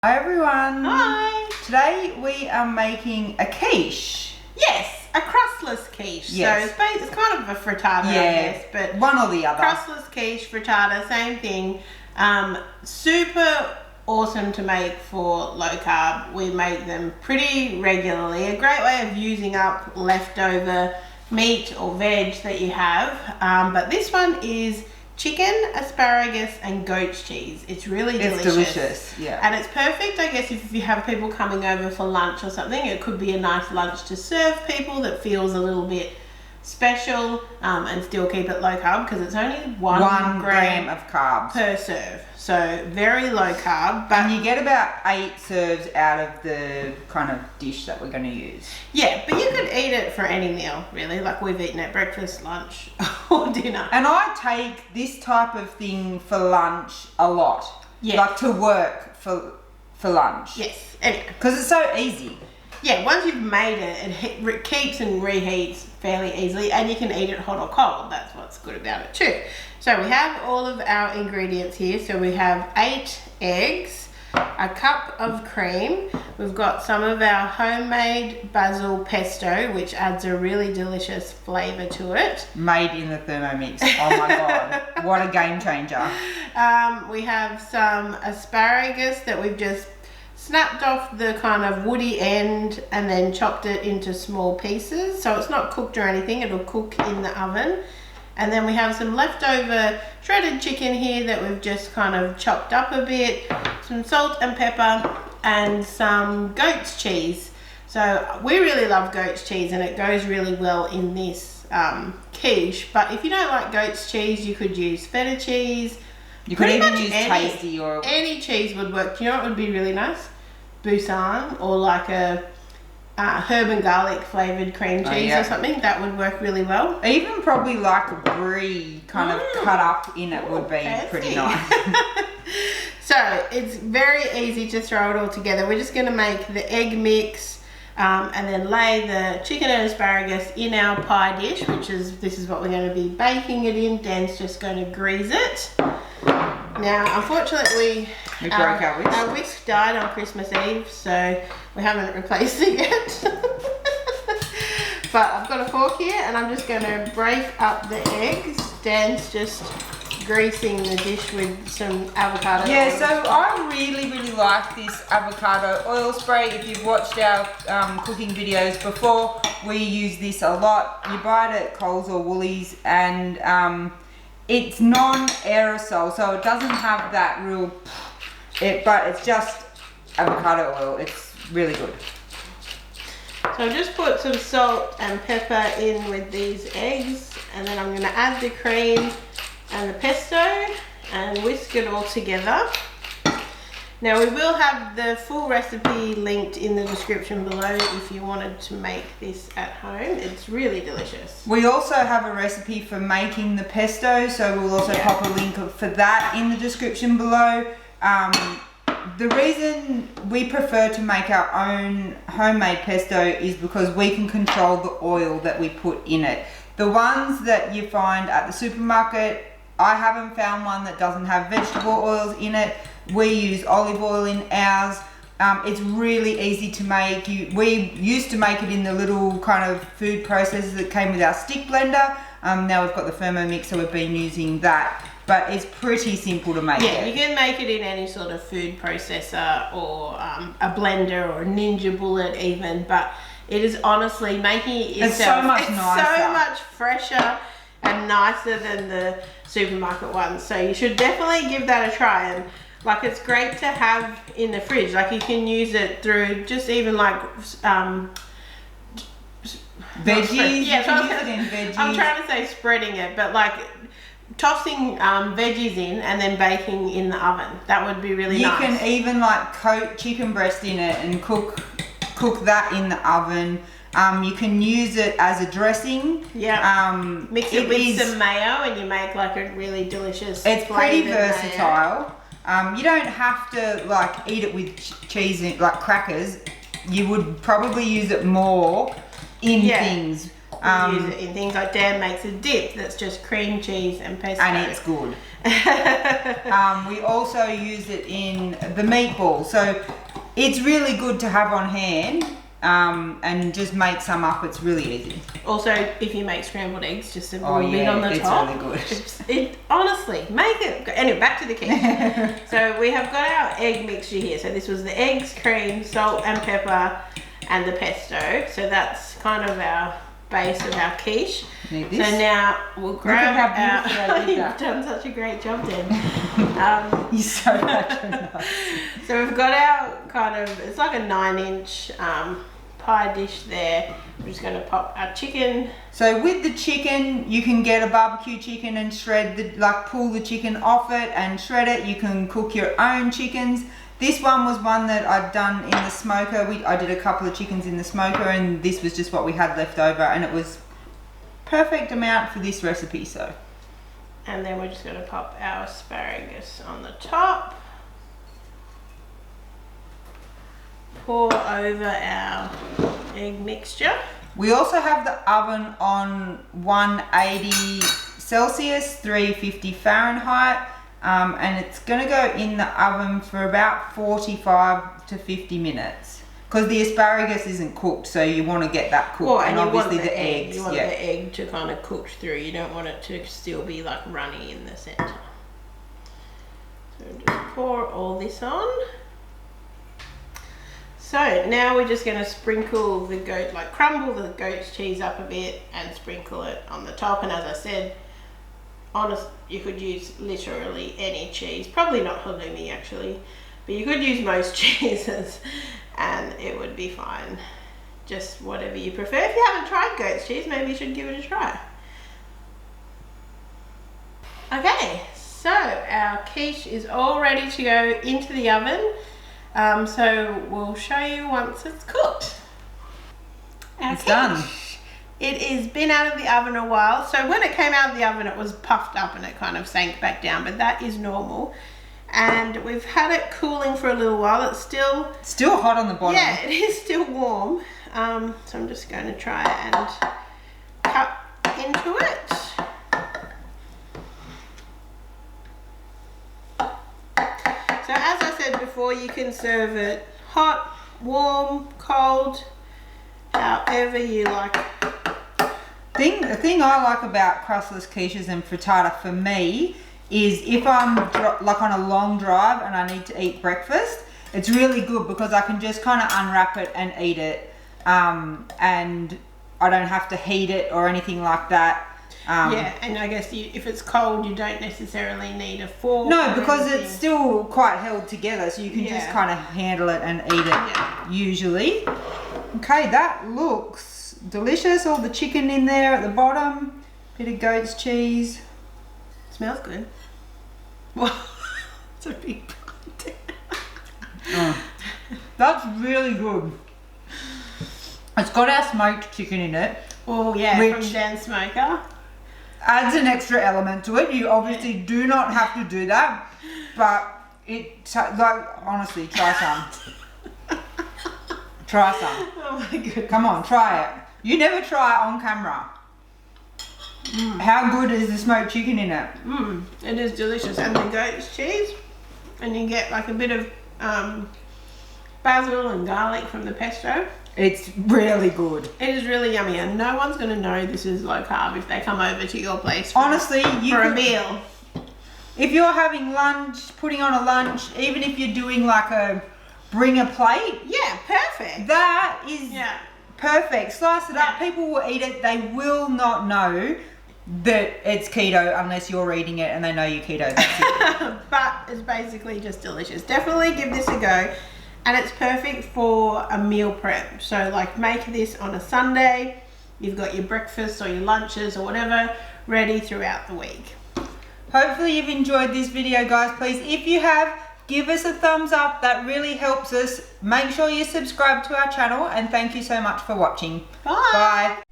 Hi everyone! Hi! Today we are making a quiche. Yes, a crustless quiche. Yes. So it's kind of a frittata, I guess, but one or the other. Crustless quiche, frittata, same thing. Super awesome to make for low carb. We make them pretty regularly. A great way of using up leftover meat or veg that you have. But this one is chicken, asparagus and goat's cheese. It's really delicious. It's delicious, yeah. And it's perfect, I guess, if you have people coming over for lunch or something. It could be a nice lunch to serve people that feels a little bit special, and still keep it low carb because it's only one gram of carbs per serve. So very low carb. But and you get about 8 serves out of the kind of dish that we're going to use. Yeah, but you could eat it for any meal, really. Like we've eaten at breakfast, lunch or dinner. And I take this type of thing for lunch a lot. Yeah. Like to work for lunch. Yes, anyway. Because it's so easy. Yeah, once you've made it, it keeps and reheats fairly easily, and you can eat it hot or cold. That's what's good about it too. So we have all of our ingredients here. So we have 8 eggs, a cup of cream. We've got some of our homemade basil pesto, which adds a really delicious flavour to it. Made in the Thermomix. Oh my God, what a game changer. We have some asparagus that we've just snapped off the kind of woody end and then chopped it into small pieces. So it's not cooked or anything, it'll cook in the oven. And then we have some leftover shredded chicken here that we've just kind of chopped up a bit, some salt and pepper and some goat's cheese. So we really love goat's cheese and it goes really well in this quiche. But if you don't like goat's cheese, you could use feta cheese. You could even use Tasty or... Any cheese would work. Do you know what would be really nice? Busan, or like a herb and garlic flavoured cream cheese or something. That would work really well. Even probably like a brie kind of cut up in it would be pretty nice. So it's very easy to throw it all together. We're just going to make the egg mix and then lay the chicken and asparagus in our pie dish, this is what we're going to be baking it in. Dan's just going to grease it. Now, unfortunately, we broke our whisk. Our whisk died on Christmas Eve, so we haven't replaced it yet. But I've got a fork here, and I'm just going to break up the eggs. Dan's just greasing the dish with some avocado oil. Yeah, so I really like this avocado oil spray. If you've watched our cooking videos before, we use this a lot. You buy it at Coles or Woolies, and it's non-aerosol, so it doesn't have that real, but it's just avocado oil. It's really good. So I've just put some salt and pepper in with these eggs, and then I'm going to add the cream and the pesto and whisk it all together. Now we will have the full recipe linked in the description below if you wanted to make this at home. It's really delicious. We also have a recipe for making the pesto, so we'll also pop a link for that in the description below. The reason we prefer to make our own homemade pesto is because we can control the oil that we put in it. The ones that you find at the supermarket, I haven't found one that doesn't have vegetable oils in it. We use olive oil in ours. It's really easy to make. We used to make it in the little kind of food processors that came with our stick blender. Now we've got the Thermomix, so we've been using that. But it's pretty simple to make. Yeah, you can make it in any sort of food processor or a blender or a Ninja Bullet even. But it is honestly making it yourself. It's so much nicer. So much fresher and nicer than the supermarket ones. So you should definitely give that a try. And like, it's great to have in the fridge. Like, you can use it through just even like veggies. Yeah, you can use it in veggies. I'm trying to say spreading it, but like tossing veggies in and then baking in the oven. That would be really nice. You can even like coat chicken breast in it and cook that in the oven. You can use it as a dressing. Yeah. Mix it with some mayo and you make like a really delicious. It's pretty versatile. You don't have to like eat it with cheese like crackers. You would probably use it more in things. We use it in things like Dan makes a dip that's just cream cheese and pesto. And it's good. We also use it in the meatball. So it's really good to have on hand. And just make some up. It's really easy. Also, if you make scrambled eggs, just a little bit on the top. It's really good. Honestly, make it. Anyway, back to the quiche. So we have got our egg mixture here. So this was the eggs, cream, salt and pepper, and the pesto. So that's kind of our base of our quiche. Need this? So now we'll grab our... You've done such a great job, Dan. You're so nice. So we've got our kind of, it's like a 9-inch pie dish there. We're just going to pop our chicken. So with the chicken, you can get a barbecue chicken and shred pull the chicken off it and shred it. You can cook your own chickens. This one was one that I'd done in the smoker. I did a couple of chickens in the smoker, and this was just what we had left over, and it was perfect amount for this recipe. So, and then we're just going to pop our asparagus on the top. Pour over our egg mixture. We also have the oven on 180 Celsius, 350 Fahrenheit, and it's going to go in the oven for about 45 to 50 minutes because the asparagus isn't cooked, so you want to get that cooked. Well, and obviously the eggs. You want the egg to kind of cook through. You don't want it to still be like runny in the center. So just pour all this on. So now we're just going to sprinkle the crumble the goat's cheese up a bit and sprinkle it on the top. And as I said, you could use literally any cheese, probably not halloumi actually, but you could use most cheeses and it would be fine. Just whatever you prefer. If you haven't tried goat's cheese, maybe you should give it a try. Okay, so our quiche is all ready to go into the oven. So we'll show you once it's cooked. It's done. It has been out of the oven a while. So when it came out of the oven, it was puffed up and it kind of sank back down, but that is normal. And we've had it cooling for a little while. It's still hot on the bottom. Yeah, it is still warm. So I'm just going to try and cut into it. So as I said before, you can serve it hot, warm, cold, however you like. The thing I like about crustless quiches and frittata for me is if I'm on a long drive and I need to eat breakfast, it's really good because I can just kind of unwrap it and eat it, and I don't have to heat it or anything like that. Yeah, and I guess if it's cold, you don't necessarily need a fork. No, because it's still quite held together, so you can just kind of handle it and eat it usually. Okay, that looks delicious. All the chicken in there at the bottom, bit of goat's cheese. Smells good. Well, it's a big bite. That's really good. It's got our smoked chicken in it. Oh yeah, from Dan's smoker. Adds an extra element to it. You obviously do not have to do that, but honestly, try some. Try some. Oh my goodness. Come on, try it. You never try it on camera. How good is the smoked chicken in it? It is delicious, and the goat's cheese, and you get like a bit of basil and garlic from the pesto. It's really good. It is really yummy, and no one's going to know this is low carb if they come over to your place honestly, for a meal. If you're having lunch, putting on a lunch, even if you're doing like bring a plate. Yeah, perfect. That is perfect. Slice it up. People will eat it. They will not know that it's keto unless you're eating it and they know you're keto. That's it. But it's basically just delicious. Definitely give this a go. And it's perfect for a meal prep. So like make this on a Sunday. You've got your breakfast or your lunches or whatever ready throughout the week. Hopefully you've enjoyed this video, guys. Please, if you have, give us a thumbs up. That really helps us. Make sure you subscribe to our channel, and thank you so much for watching. Bye. Bye.